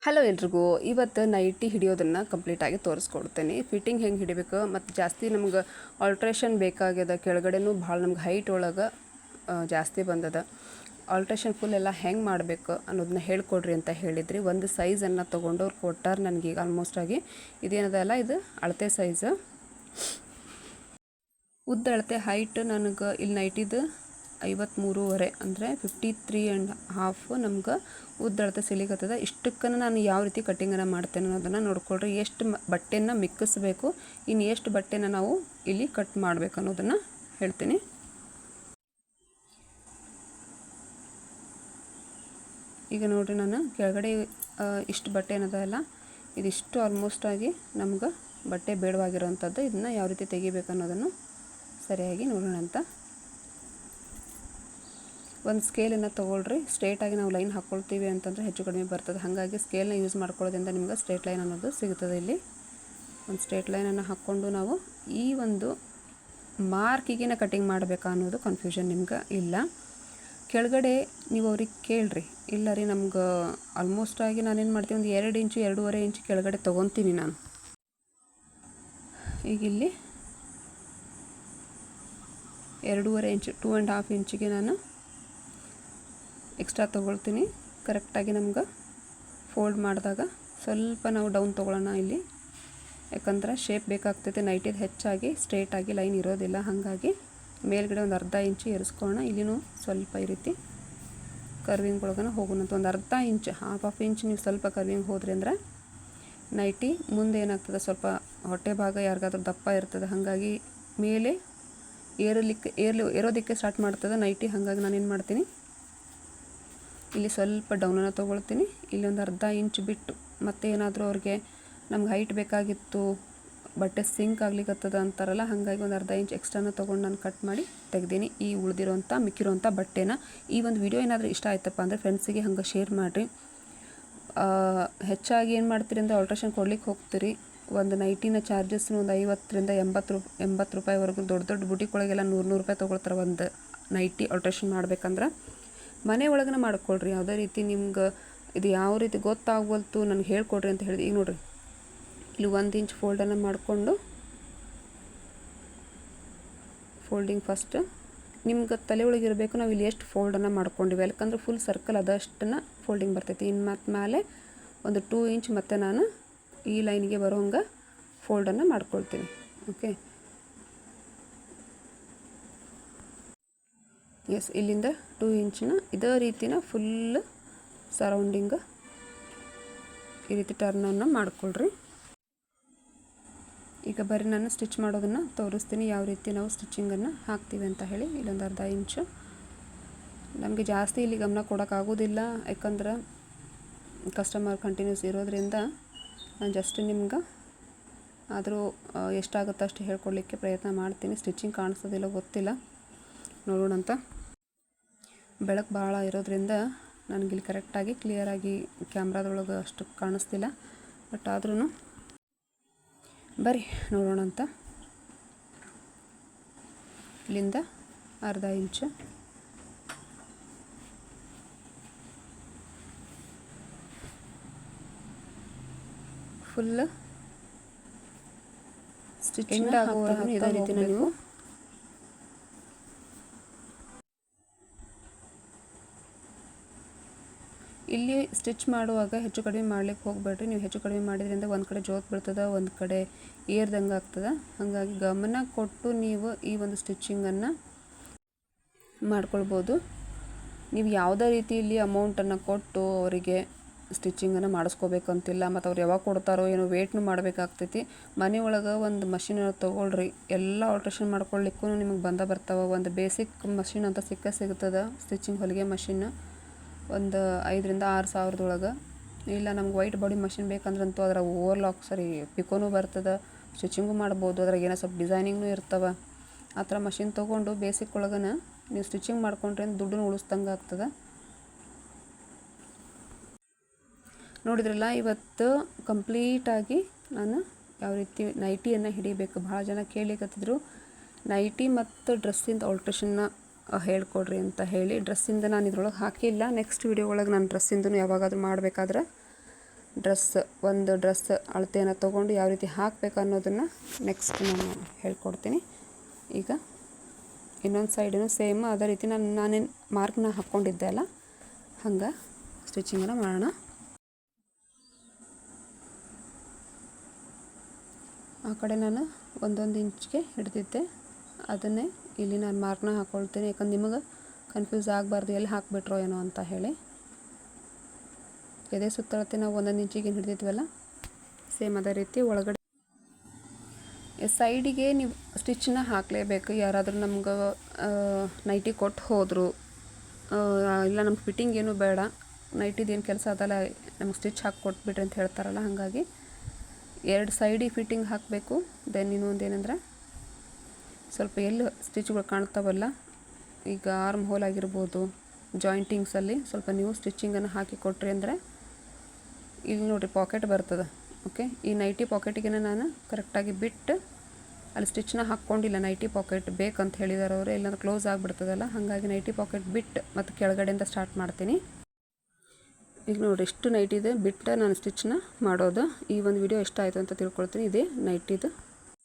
Hello ಎಲ್ರಿಗೂ, ಇವತ್ತು nighty ಹಿಡಿಯೋದನ್ನು ಕಂಪ್ಲೀಟಾಗಿ ತೋರಿಸ್ಕೊಡ್ತೇನೆ. ಫಿಟ್ಟಿಂಗ್ ಹೆಂಗೆ ಹಿಡಿಬೇಕು ಮತ್ತು ಜಾಸ್ತಿ ನಮ್ಗೆ ಆಲ್ಟ್ರೇಷನ್ ಬೇಕಾಗ್ಯದ. ಕೆಳಗಡೆನೂ ಭಾಳ ನಮ್ಗೆ ಹೈಟ್ ಒಳಗೆ ಜಾಸ್ತಿ ಬಂದದ. ಆಲ್ಟ್ರೇಷನ್ ಫುಲ್ ಎಲ್ಲ ಹೆಂಗೆ ಮಾಡಬೇಕು ಅನ್ನೋದನ್ನ ಹೇಳ್ಕೊಡ್ರಿ ಅಂತ ಹೇಳಿದ್ರಿ. ಒಂದು ಸೈಜನ್ನು ತೊಗೊಂಡು ಅವ್ರು ಕೊಟ್ಟಾರೆ ನನಗೆ. ಆಲ್ಮೋಸ್ಟ್ ಆಗಿ ಇದೇನದಲ್ಲ, ಇದು ಅಳತೆ ಸೈಜ್, ಉದ್ದ ಅಳತೆ ಹೈಟ್ ನನಗೆ ಇಲ್ಲಿ ನೈಟಿದು 53.5 ಅಂದರೆ 53.5 ನಮ್ಗೆ ಉದ್ದಳತೆ ಸಿಲಿಕತ್ತದ. ಇಷ್ಟಕ್ಕನ್ನು ನಾನು ಯಾವ ರೀತಿ ಕಟ್ಟಿಂಗನ್ನು ಮಾಡ್ತೇನೆ ಅನ್ನೋದನ್ನು ನೋಡ್ಕೊಳ್ರಿ. ಎಷ್ಟು ಬಟ್ಟೆನ ಮಿಕ್ಕಿಸ್ಬೇಕು, ಇನ್ನು ಎಷ್ಟು ಬಟ್ಟೆನ ನಾವು ಇಲ್ಲಿ ಕಟ್ ಮಾಡಬೇಕು ಅನ್ನೋದನ್ನು ಹೇಳ್ತೀನಿ. ಈಗ ನೋಡಿರಿ, ನಾನು ಕೆಳಗಡೆ ಇಷ್ಟು ಬಟ್ಟೆ ಏನದಲ್ಲ, ಇದಿಷ್ಟು ಆಲ್ಮೋಸ್ಟ್ ಆಗಿ ನಮ್ಗೆ ಬಟ್ಟೆ ಬೇಡವಾಗಿರೋವಂಥದ್ದು. ಇದನ್ನು ಯಾವ ರೀತಿ ತೆಗಿಬೇಕು ಅನ್ನೋದನ್ನು ಸರಿಯಾಗಿ ನೋಡೋಣ ಅಂತ. ಒಂದು ಸ್ಕೇಲನ್ನು ತೊಗೊಳ್ರಿ. ಸ್ಟ್ರೇಟಾಗಿ ನಾವು ಲೈನ್ ಹಾಕ್ಕೊಳ್ತೀವಿ ಅಂತಂದರೆ ಹೆಚ್ಚು ಕಡಿಮೆ ಬರ್ತದೆ. ಹಾಗಾಗಿ ಸ್ಕೇಲ್ನ ಯೂಸ್ ಮಾಡ್ಕೊಳ್ಳೋದ್ರಿಂದ ನಿಮ್ಗೆ ಸ್ಟ್ರೇಟ್ ಲೈನ್ ಅನ್ನೋದು ಸಿಗ್ತದೆ. ಇಲ್ಲಿ ಒಂದು ಸ್ಟ್ರೇಟ್ ಲೈನನ್ನು ಹಾಕ್ಕೊಂಡು ನಾವು ಈ ಒಂದು ಮಾರ್ಕಿಗೆ ಕಟಿಂಗ್ ಮಾಡಬೇಕಾ ಅನ್ನೋದು ಕನ್ಫ್ಯೂಷನ್ ನಿಮ್ಗೆ ಇಲ್ಲ. ಕೆಳಗಡೆ ನೀವು ಅವ್ರಿಗೆ ಕೇಳ್ರಿ. ಇಲ್ಲ ರೀ, ನಮ್ಗೆ ಆಲ್ಮೋಸ್ಟ್ ಆಗಿ ನಾನೇನು ಮಾಡ್ತೀನಿ, ಒಂದು 2 ಇಂಚು 2.5 ಇಂಚು ಕೆಳಗಡೆ ತೊಗೊತೀನಿ ನಾನು. ಈಗ ಇಲ್ಲಿ 2.5 ಇಂಚು 2.5 ಇಂಚಿಗೆ ನಾನು ಎಕ್ಸ್ಟ್ರಾ ತೊಗೊಳ್ತೀನಿ. ಕರೆಕ್ಟಾಗಿ ನಮ್ಗೆ ಫೋಲ್ಡ್ ಮಾಡಿದಾಗ ಸ್ವಲ್ಪ ನಾವು ಡೌನ್ ತೊಗೊಳ್ಳೋಣ ಇಲ್ಲಿ, ಯಾಕಂದ್ರೆ ಶೇಪ್ ಬೇಕಾಗ್ತೈತೆ. ನೈಟಿದು ಹೆಚ್ಚಾಗಿ ಸ್ಟ್ರೇಟಾಗಿ ಲೈನ್ ಇರೋದಿಲ್ಲ. ಹಾಗಾಗಿ ಮೇಲ್ಗಡೆ ಒಂದು ಅರ್ಧ ಇಂಚು ಏರಿಸ್ಕೊಳ್ಳೋಣ. ಇಲ್ಲಿನೂ ಸ್ವಲ್ಪ ಈ ರೀತಿ ಕರ್ವಿಂಗ್ ಒಳಗನ ಹೋಗೋಣ. ಒಂದು ಅರ್ಧ ಇಂಚ್, ಹಾಫ್ ಇಂಚ್ ನೀವು ಸ್ವಲ್ಪ ಕರ್ವಿಂಗ್ ಹೋದ್ರಿ ಅಂದ್ರೆ ನೈಟಿ ಮುಂದೆ ಏನಾಗ್ತದೆ, ಸ್ವಲ್ಪ ಹೊಟ್ಟೆ ಭಾಗ ಯಾರಿಗಾದ್ರೂ ದಪ್ಪ ಇರ್ತದೆ. ಹಾಗಾಗಿ ಮೇಲೆ ಏರೋದಕ್ಕೆ ಸ್ಟಾರ್ಟ್ ಮಾಡ್ತದೆ ನೈಟಿ. ಹಾಗಾಗಿ ನಾನೇನು ಮಾಡ್ತೀನಿ, ಇಲ್ಲಿ ಸ್ವಲ್ಪ ಡೌನನ್ನು ತೊಗೊಳ್ತೀನಿ. ಇಲ್ಲಿ ಒಂದು ಅರ್ಧ ಇಂಚ್ ಬಿಟ್ಟು, ಮತ್ತು ಏನಾದರೂ ಅವ್ರಿಗೆ ನಮ್ಗೆ ಹೈಟ್ ಬೇಕಾಗಿತ್ತು, ಬಟ್ಟೆ ಸಿಂಕ್ ಆಗ್ಲಿಕ್ಕತ್ತದ ಅಂತಾರಲ್ಲ, ಹಾಗಾಗಿ ಒಂದು ಅರ್ಧ ಇಂಚ್ ಎಕ್ಸ್ಟ್ರಾನ ತೊಗೊಂಡು ನಾನು ಕಟ್ ಮಾಡಿ ತೆಗ್ದೀನಿ ಈ ಉಳಿದಿರೋಂಥ ಮಿಕ್ಕಿರೋಂಥ ಬಟ್ಟೆನ. ಈ ಒಂದು ವಿಡಿಯೋ ಏನಾದರೂ ಇಷ್ಟ ಆಯ್ತಪ್ಪ ಅಂದರೆ ಫ್ರೆಂಡ್ಸಿಗೆ ಹಂಗೆ ಶೇರ್ ಮಾಡಿರಿ. ಹೆಚ್ಚಾಗಿ ಏನು ಮಾಡ್ತೀರಿ ಅಂದರೆ ಆಲ್ಟ್ರೇಷನ್ ಕೊಡ್ಲಿಕ್ಕೆ ಹೋಗ್ತೀರಿ. ಒಂದು ನೈಟಿನ ಚಾರ್ಜಸ್ನು ಒಂದು 50ರಿಂದ 80 ರೂಪಾಯಿವರೆಗೂ. ದೊಡ್ಡ ಬುಟಿಕ್ ಒಳಗೆಲ್ಲ 100 ರೂಪಾಯಿ ತೊಗೊಳ್ತಾರೆ ಒಂದು ನೈಟಿ ಆಲ್ಟ್ರೇಷನ್ ಮಾಡ್ಬೇಕಂದ್ರೆ. ಮನೆ ಒಳಗನ ಮಾಡ್ಕೊಳ್ರಿ. ಯಾವುದೇ ರೀತಿ ನಿಮ್ಗೆ ಇದು ಯಾವ ರೀತಿ ಗೊತ್ತಾಗವಲ್ತು ನನಗೆ ಹೇಳ್ಕೊಡ್ರಿ ಅಂತ ಹೇಳಿದೆ. ಈಗ ನೋಡಿರಿ, ಇಲ್ಲಿ 1 ಇಂಚ್ ಫೋಲ್ಡನ್ನು ಮಾಡಿಕೊಂಡು ಫೋಲ್ಡಿಂಗ್ ಫಸ್ಟ್ ನಿಮ್ಗೆ ತಲೆ ಒಳಗೆ ಇರಬೇಕು ನಾವು ಇಲ್ಲಿ ಎಷ್ಟು ಫೋಲ್ಡನ್ನು ಮಾಡ್ಕೊಂಡಿವಿ. ಯಾಕಂದ್ರೆ ಫುಲ್ ಸರ್ಕಲ್ ಅದಷ್ಟನ್ನು ಫೋಲ್ಡಿಂಗ್ ಬರ್ತೈತಿ. ಇನ್ನು ಮತ್ತು ಮೇಲೆ ಒಂದು 2 ಇಂಚ್ ಮತ್ತು ನಾನು ಈ ಲೈನಿಗೆ ಬರೋ ಹಂಗೆ ಫೋಲ್ಡನ್ನು ಮಾಡ್ಕೊಳ್ತೀನಿ. ಓಕೆ, ಎಸ್, ಇಲ್ಲಿಂದ 2 ಇಂಚಿನ ಇದೇ ರೀತಿನ ಫುಲ್ ಸರೌಂಡಿಂಗ್ ಈ ರೀತಿ ಟರ್ನನ್ನು ಮಾಡ್ಕೊಳ್ರಿ. ಈಗ ಬರೀ ನಾನು ಸ್ಟಿಚ್ ಮಾಡೋದನ್ನು ತೋರಿಸ್ತೀನಿ, ಯಾವ ರೀತಿ ನಾವು ಸ್ಟಿಚಿಂಗನ್ನು ಹಾಕ್ತೀವಿ ಅಂತ ಹೇಳಿ. ಇಲ್ಲೊಂದು ಅರ್ಧ ಇಂಚು ನಮಗೆ ಜಾಸ್ತಿ ಇಲ್ಲಿ ಗಮನ ಕೊಡೋಕ್ಕಾಗೋದಿಲ್ಲ, ಯಾಕಂದ್ರೆ ಕಸ್ಟಮರ್ ಕಂಟಿನ್ಯೂಸ್ ಇರೋದ್ರಿಂದ ನಾನು ಜಸ್ಟ್ ನಿಮ್ಗೆ ಆದರೂ ಎಷ್ಟಾಗುತ್ತೋ ಅಷ್ಟು ಹೇಳ್ಕೊಡ್ಲಿಕ್ಕೆ ಪ್ರಯತ್ನ ಮಾಡ್ತೀನಿ. ಸ್ಟಿಚಿಂಗ್ ಕಾಣಿಸೋದಿಲ್ಲ ಗೊತ್ತಿಲ್ಲ, ನೋಡೋಣ ಅಂತ. ಬೆಳಕು ಭಾಳ ಇರೋದ್ರಿಂದ ನನಗಿಲ್ಲಿ ಕರೆಕ್ಟಾಗಿ ಕ್ಲಿಯರಾಗಿ ಕ್ಯಾಮ್ರಾದೊಳಗೆ ಅಷ್ಟು ಕಾಣಿಸ್ತಿಲ್ಲ. ಬಟ್ ಆದ್ರೂ ಬರ್ರಿ ನೋಡೋಣ ಅಂತ. ಇಲ್ಲಿಂದ ಅರ್ಧ ಇಂಚು ಫುಲ್ ಸ್ಟಿಚ್ ಎಂಡ್ ಆಗೋವರೆಗೂ ಇದೇ ರೀತಿ ನೀವು ಇಲ್ಲಿ ಸ್ಟಿಚ್ ಮಾಡುವಾಗ ಹೆಚ್ಚು ಕಡಿಮೆ ಮಾಡ್ಲಿಕ್ಕೆ ಹೋಗಬೇಡ್ರಿ. ನೀವು ಹೆಚ್ಚು ಕಡಿಮೆ ಮಾಡಿದ್ರಿಂದ ಒಂದು ಕಡೆ ಜೋತ್ ಬೀಳ್ತದೆ, ಒಂದು ಕಡೆ ಏರ್ದಂಗೆ ಆಗ್ತದೆ. ಹಾಗಾಗಿ ಗಮನ ಕೊಟ್ಟು ನೀವು ಈ ಒಂದು ಸ್ಟಿಚಿಂಗನ್ನು ಮಾಡ್ಕೊಳ್ಬೋದು. ನೀವು ಯಾವುದೇ ರೀತಿಯಲ್ಲಿ ಅಮೌಂಟನ್ನು ಕೊಟ್ಟು ಅವರಿಗೆ ಸ್ಟಿಚಿಂಗನ್ನು ಮಾಡಿಸ್ಕೋಬೇಕಂತಿಲ್ಲ. ಮತ್ತು ಅವ್ರು ಯಾವಾಗ ಕೊಡ್ತಾರೋ ಏನೋ ವೇಟ್ನು ಮಾಡಬೇಕಾಗ್ತೈತಿ. ಮನೆ ಒಳಗೆ ಒಂದು ಮಷಿನ್ ತೊಗೊಳ್ರಿ. ಎಲ್ಲ ಆಲ್ಟ್ರೇಷನ್ ಮಾಡ್ಕೊಳ್ಳಿಕ್ಕೂ ನಿಮಗೆ ಬರ್ತಾವೆ. ಒಂದು ಬೇಸಿಕ್ ಮಷಿನ್ ಅಂತ ಸಿಗ್ತದೆ, ಸ್ಟಿಚಿಂಗ್ ಹೊಲಿಗೆ ಮಷಿನ್. ಒಂದು 5ರಿಂದ 6 ಸಾವಿರದೊಳಗೆ. ಇಲ್ಲ ನಮ್ಗೆ ವೈಟ್ ಬಾಡಿ ಮಷಿನ್ ಬೇಕಂದ್ರಂತೂ ಅದರ ಓವರ್ಲಾಕ್ ಪಿಕೋನು ಬರ್ತದೆ, ಸ್ಟಿಚಿಂಗು ಮಾಡ್ಬೋದು. ಅದ್ರಾಗ ಏನೋ ಸ್ವಲ್ಪ ಡಿಸೈನಿಂಗ್ನೂ ಇರ್ತವೆ. ಆ ಥರ ಮಷಿನ್ ತೊಗೊಂಡು ಬೇಸಿಕ್ ಒಳಗನ ನೀವು ಸ್ಟಿಚಿಂಗ್ ಮಾಡ್ಕೊಂಡ್ರೆ ದುಡ್ಡನ್ನು ಉಳಿಸ್ದಂಗೆ ಆಗ್ತದೆ. ನೋಡಿದ್ರಲ್ಲ, ಇವತ್ತು ಕಂಪ್ಲೀಟಾಗಿ ನಾನು ಯಾವ ರೀತಿ ನೈಟಿಯನ್ನು ಹಿಡಿಬೇಕು. ಭಾಳ ಜನ ಕೇಳಿಕತ್ತಿದ್ರು ನೈಟಿ ಮತ್ತು ಡ್ರೆಸ್ಸಿಂದ ಆಲ್ಟ್ರೇಷನ್ನ ಹೇಳ್ಕೊಡ್ರಿ ಅಂತ ಹೇಳಿ. ಡ್ರೆಸ್ಸಿಂದ ನಾನು ಇದ್ರೊಳಗೆ ಹಾಕಿಲ್ಲ. ನೆಕ್ಸ್ಟ್ ವಿಡಿಯೋ ಒಳಗೆ ನಾನು ಡ್ರೆಸ್ಸಿಂದೂ ಯಾವಾಗಾದ್ರೂ ಮಾಡಬೇಕಾದ್ರೆ ಒಂದು ಡ್ರೆಸ್ ಅಳತೆಯನ್ನು ತೊಗೊಂಡು ಯಾವ ರೀತಿ ಹಾಕಬೇಕು ಅನ್ನೋದನ್ನು ನೆಕ್ಸ್ಟ್ ನಾನು ಹೇಳ್ಕೊಡ್ತೀನಿ. ಈಗ ಇನ್ನೊಂದು ಸೈಡೂ ಸೇಮ್ ಅದೇ ರೀತಿ ನಾನೇನು ಮಾರ್ಕ್ನ ಹಾಕ್ಕೊಂಡಿದ್ದೆ ಅಲ್ಲ ಹಂಗೆ ಸ್ಟಿಚಿಂಗನ್ನು ಮಾಡೋಣ. ಆ ಕಡೆ ನಾನು 1 ಇಂಚ್ಗೆ ಹಿಡ್ದಿದ್ದೆ, ಅದನ್ನೇ ಇಲ್ಲಿ ನಾನು ಮಾರ್ಕ್ನ ಹಾಕ್ಕೊಳ್ತೀನಿ. ಯಾಕಂದ್ರೆ ನಿಮಗೆ ಕನ್ಫ್ಯೂಸ್ ಆಗಬಾರ್ದು ಎಲ್ಲಿ ಹಾಕಿಬಿಟ್ರೋ ಏನೋ ಅಂತ ಹೇಳಿ. ಎದೆ ಸುತ್ತಳತೆ ನಾವು 1 ಇಂಚಿಗೆ ಹಿಡಿದಿದ್ವಲ್ಲ, ಸೇಮ್ ಅದೇ ರೀತಿ ಒಳಗಡೆ ಸೈಡಿಗೆ ನೀವು ಸ್ಟಿಚ್ಚನ್ನ ಹಾಕಲೇಬೇಕು. ಯಾರಾದರೂ ನಮ್ಗೆ ನೈಟಿ ಕೊಟ್ಟು ಹೋದರು, ಇಲ್ಲ ನಮ್ಗೆ ಫಿಟ್ಟಿಂಗ್ ಏನೂ ಬೇಡ, ನೈಟಿದೇನು ಕೆಲಸ ಅದಲ್ಲ, ನಮ್ಗೆ ಸ್ಟಿಚ್ ಹಾಕಿ ಕೊಟ್ಬಿಟ್ರಿ ಅಂತ ಹೇಳ್ತಾರಲ್ಲ, ಹಾಗಾಗಿ 2 ಸೈಡಿಗೆ ಫಿಟ್ಟಿಂಗ್ ಹಾಕಬೇಕು. ದೆನ್ ಇನ್ನೊಂದು ಏನಂದರೆ ಸ್ವಲ್ಪ ಎಲ್ಲಿ ಸ್ಟಿಚ್ಗಳು ಕಾಣ್ತಾವಲ್ಲ, ಈಗ ಆರ್ಮ್ ಹೋಲ್ ಆಗಿರ್ಬೋದು, ಜಾಯಿಂಟಿಂಗ್ಸಲ್ಲಿ ಸ್ವಲ್ಪ ನೀವು ಸ್ಟಿಚಿಂಗನ್ನು ಹಾಕಿ ಕೊಟ್ರಿ ಅಂದರೆ ಇಲ್ಲಿ ನೋಡಿರಿ ಪಾಕೆಟ್ ಬರ್ತದೆ. ಓಕೆ, ಈ ನೈಟಿ ಪಾಕೆಟಿಗೆ ನಾನು ಕರೆಕ್ಟಾಗಿ ಬಿಟ್ಟು ಅಲ್ಲಿ ಸ್ಟಿಚ್ನ ಹಾಕ್ಕೊಂಡಿಲ್ಲ. ನೈಟಿ ಪಾಕೆಟ್ ಬೇಕಂತ ಹೇಳಿದಾರೆ ಅವರು, ಇಲ್ಲಾಂದ್ರೆ ಕ್ಲೋಸ್ ಆಗಿಬಿಡ್ತದಲ್ಲ, ಹಾಗಾಗಿ ನೈಟಿ ಪಾಕೆಟ್ ಬಿಟ್ಟು ಮತ್ತು ಕೆಳಗಡೆಯಿಂದ ಸ್ಟಾರ್ಟ್ ಮಾಡ್ತೀನಿ. ಈಗ ನೋಡಿರಿ ಇಷ್ಟು ನೈಟಿದೆ ಬಿಟ್ಟು ನಾನು ಸ್ಟಿಚ್ನ ಮಾಡೋದು. ಈ ಒಂದು ವಿಡಿಯೋ ಇಷ್ಟ ಆಯಿತು ಅಂತ ತಿಳ್ಕೊಳ್ತೀನಿ. ಇದೇ ನೈಟಿದು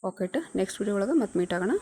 ಪಾಕೆಟ್. ನೆಕ್ಸ್ಟ್ ವಿಡಿಯೋ ಒಳಗೆ ಮತ್ತೆ ಮೀಟ್ ಆಗೋಣ.